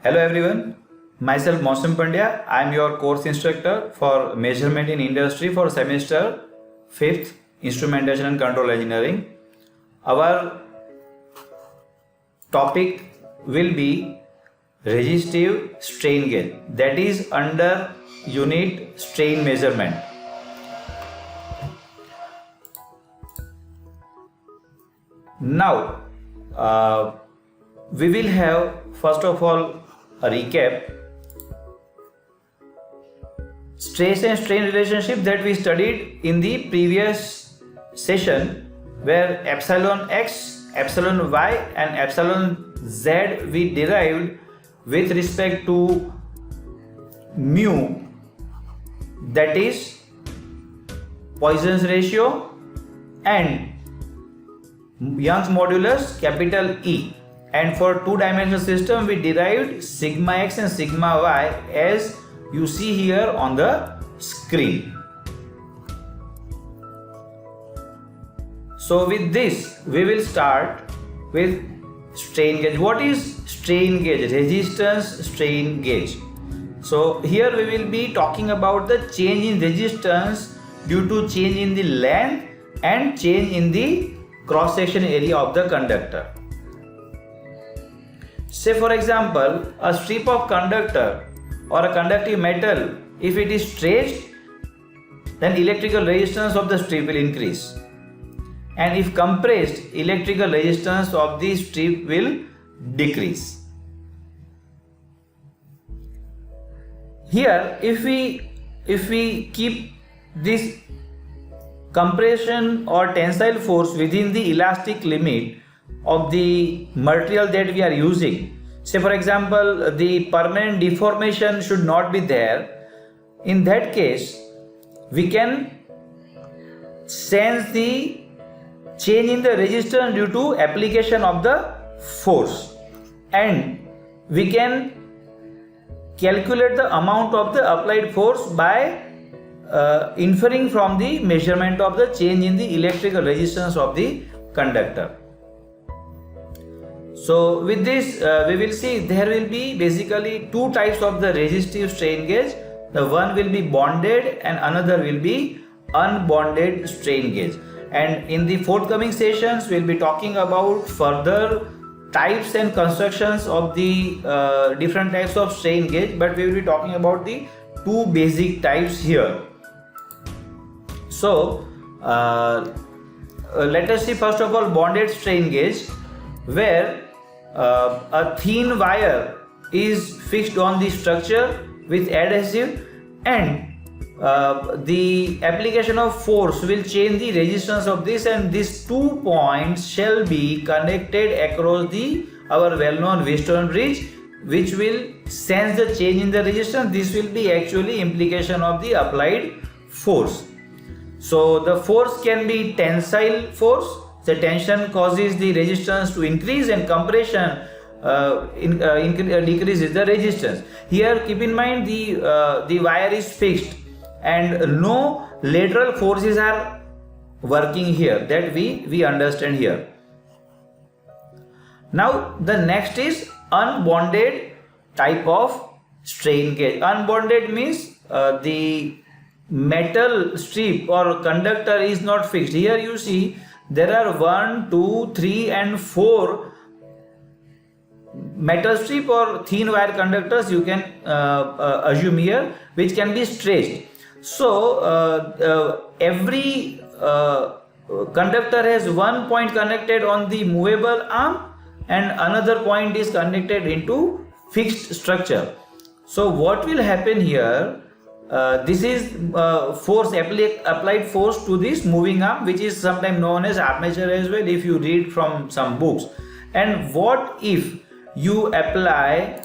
Hello everyone, myself Mausam Pandya. I am your course instructor for Measurement in Industry for semester 5th Instrumentation and Control Engineering. Our topic will be resistive strain gauge, that is under unit strain measurement. Now we will have first of all a recap. Stress and strain relationship that we studied in the previous session, where epsilon x, epsilon y and epsilon z we derived with respect to mu, that is Poisson's ratio, and Young's modulus capital E. And for two-dimensional system we derived sigma x and sigma y as you see here on the screen. So with this we will start with strain gauge. What is strain gauge? Resistance strain gauge. So here we will be talking about the change in resistance due to change in the length and change in the cross-section area of the conductor. Say for example, a strip of conductor or a conductive metal, if it is stretched, then electrical resistance of the strip will increase, and if compressed, electrical resistance of the strip will decrease. Here if we keep this compression or tensile force within the elastic limit of the material that we are using, say for example the permanent deformation should not be there, in that case we can sense the change in the resistance due to application of the force, and we can calculate the amount of the applied force by inferring from the measurement of the change in the electrical resistance of the conductor. So with this we will see there will be basically two types of the resistive strain gauge. The one will be bonded and another will be unbonded strain gauge. And in the forthcoming sessions we will be talking about further types and constructions of the different types of strain gauge, but we will be talking about the two basic types here. So let us see first of all bonded strain gauge, where a thin wire is fixed on the structure with adhesive, and the application of force will change the resistance of this, and these 2 points shall be connected across our well-known Wheatstone bridge, which will sense the change in the resistance. This will be actually implication of the applied force. So the force can be tensile force. The tension causes the resistance to increase, and compression decreases the resistance. Here keep in mind the wire is fixed and no lateral forces are working here, that we understand here. Now the next is unbonded type of strain gauge. Unbonded means the metal strip or conductor is not fixed. Here you see there are 1, 2, 3 and 4 metal strip or thin wire conductors you can assume here, which can be stretched. So every conductor has one point connected on the movable arm and another point is connected into fixed structure. So what will happen here, this is force applied force to this moving arm, which is sometimes known as armature as well if you read from some books. And what if you apply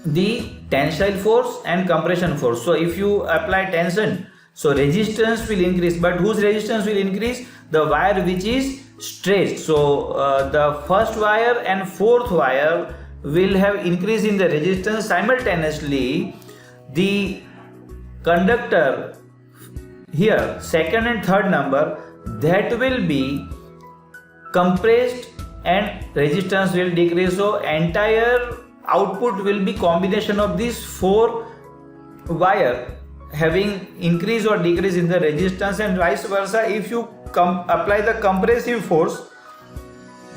the tensile force and compression force? So if you apply tension, so resistance will increase, but whose resistance will increase? The wire which is stretched. So the first wire and fourth wire will have increase in the resistance. Simultaneously the conductor here, second and third number, that will be compressed and resistance will decrease. So entire output will be combination of these 4 wire having increase or decrease in the resistance, and vice versa. If you apply the compressive force,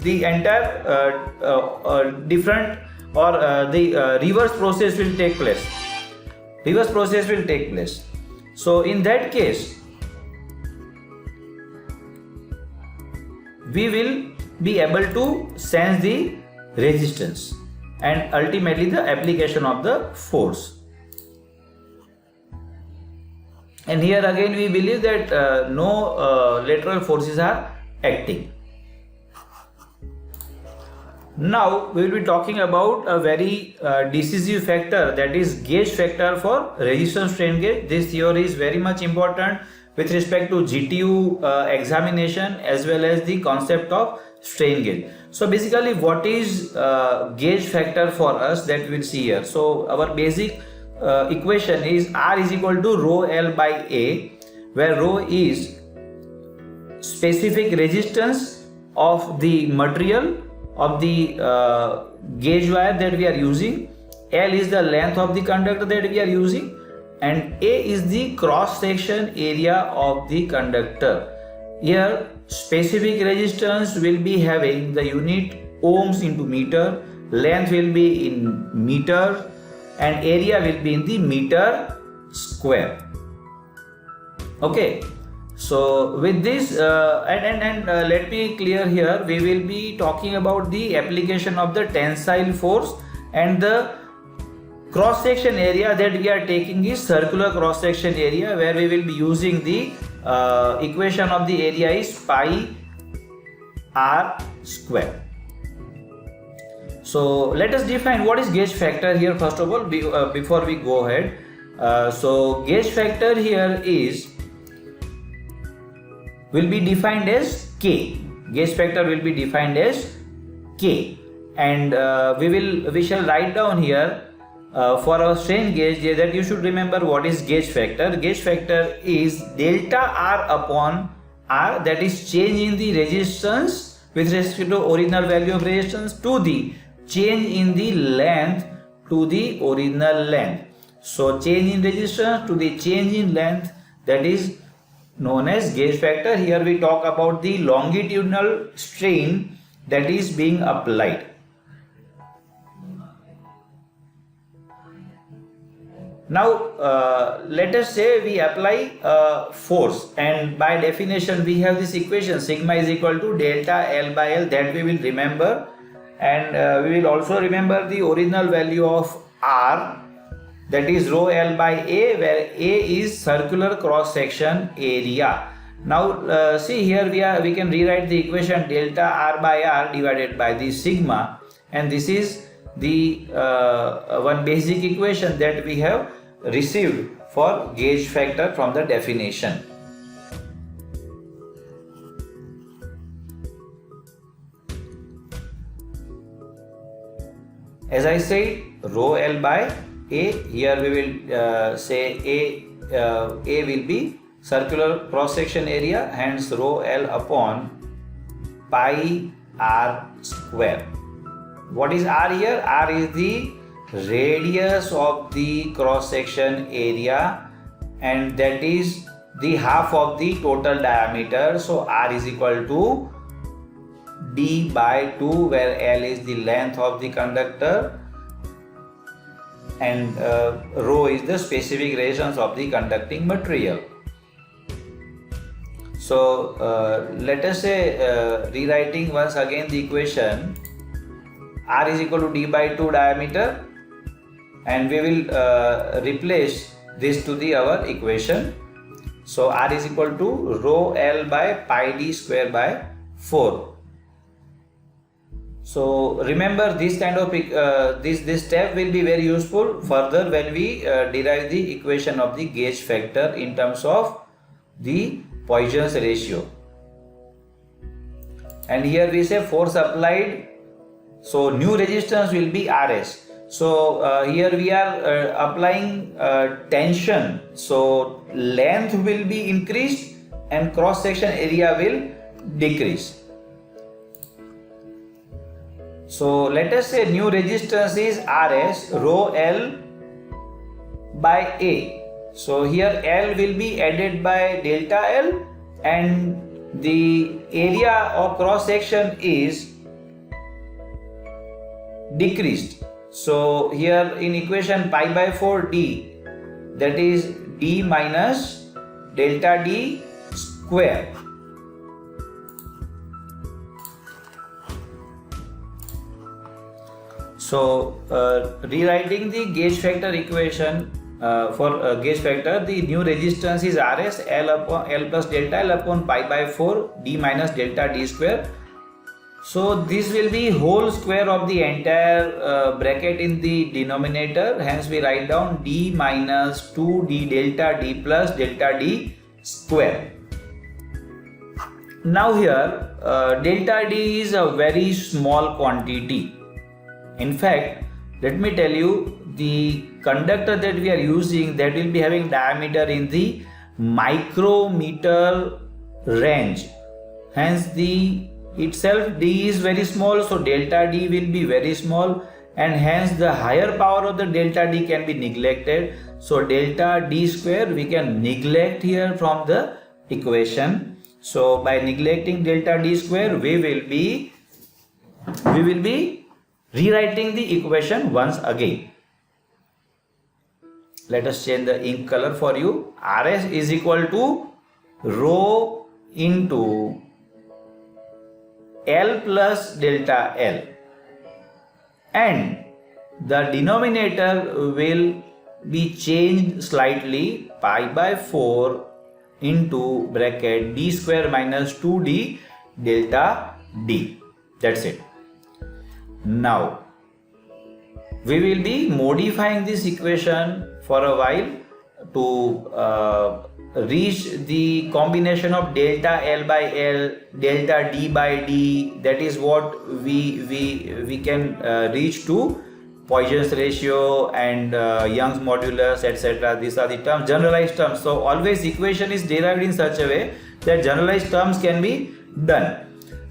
the entire different or the reverse process will take place. So in that case, we will be able to sense the resistance and ultimately the application of the force. And here again we believe that no lateral forces are acting. Now we will be talking about a very decisive factor, that is gauge factor for resistance strain gauge. This theory is very much important with respect to GTU examination as well as the concept of strain gauge. So basically, what is gauge factor for us, that we will see here. So our basic equation is R is equal to rho L by A, where rho is specific resistance of the material of the gauge wire that we are using, L is the length of the conductor that we are using, and A is the cross section area of the conductor. Here specific resistance will be having the unit ohms into meter, length will be in meter, and area will be in the meter square. Okay, so with this let me clear here, we will be talking about the application of the tensile force, and the cross section area that we are taking is circular cross section area, where we will be using the equation of the area is pi r square. So let us define what is gauge factor here first of all before we go ahead. So gauge factor here will be defined as K. Gauge factor will be defined as K, and we shall write down here for our strain gauge that you should remember what is gauge factor. Gauge factor is delta R upon R, that is change in the resistance with respect to original value of resistance to the change in the length to the original length. So change in resistance to the change in length, that is known as gauge factor. Here we talk about the longitudinal strain that is being applied. Now let us say we apply force, and by definition we have this equation sigma is equal to delta L by L, that we will remember, and we will also remember the original value of R, that is rho L by A, where A is circular cross section area. Now see here we can rewrite the equation delta R by R divided by the sigma, and this is the one basic equation that we have received for gauge factor from the definition. As I said, rho L by A, here we will say A will be circular cross section area, hence rho L upon pi R square. What is R here? R is the radius of the cross section area, and that is the half of the total diameter. So R is equal to D by 2, where L is the length of the conductor and rho is the specific resistance of the conducting material. So let us say rewriting once again the equation, R is equal to D by 2 diameter, and we will replace this to the our equation. So R is equal to rho L by pi D square by 4. So remember this kind of this step will be very useful further when we derive the equation of the gauge factor in terms of the Poisson's ratio. And here we say force applied, so new resistance will be RS. So here we are applying tension, so length will be increased and cross section area will decrease. So let us say new resistance is Rs, rho L by A. So here L will be added by delta L and the area of cross section is decreased. So here in equation pi by 4 d, that is d minus delta d square. So rewriting the gauge factor equation for gauge factor, the new resistance is Rs, L plus delta L upon pi by 4 d minus delta d square. So this will be whole square of the entire bracket in the denominator. Hence we write down d minus 2d delta d plus delta d square. Now here delta d is a very small quantity. In fact, let me tell you, the conductor that we are using, that will be having diameter in the micrometer range. Hence the itself d is very small, so delta d will be very small, and hence the higher power of the delta d can be neglected. So delta d square we can neglect here from the equation. So by neglecting delta d square, we will be rewriting the equation once again. Let us change the ink color for you. Rs is equal to rho into L plus delta L, and the denominator will be changed slightly, pi by 4 into bracket d square minus 2d delta d. That's it. Now we will be modifying this equation for a while to reach the combination of delta L by L, delta D by D. That is what we can reach to Poisson's ratio and Young's modulus, etc. These are the terms, generalized terms. So always equation is derived in such a way that generalized terms can be done.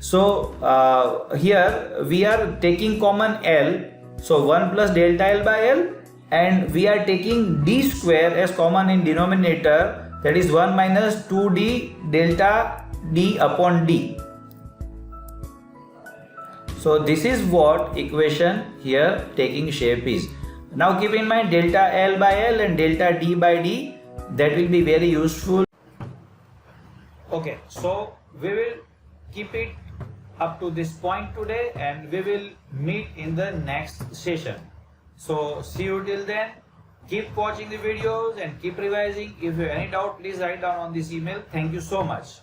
So here we are taking common L, so 1 plus delta L by L, and we are taking d square as common in denominator, that is 1 minus 2d delta d upon d. So this is what equation here taking shape is. Now keep in mind delta L by L and delta d by d, that will be very useful. Okay, so we will keep it up to this point today, and we will meet in the next session. So see you till then. Keep watching the videos and keep revising. If you have any doubt, please write down on this email. Thank you so much.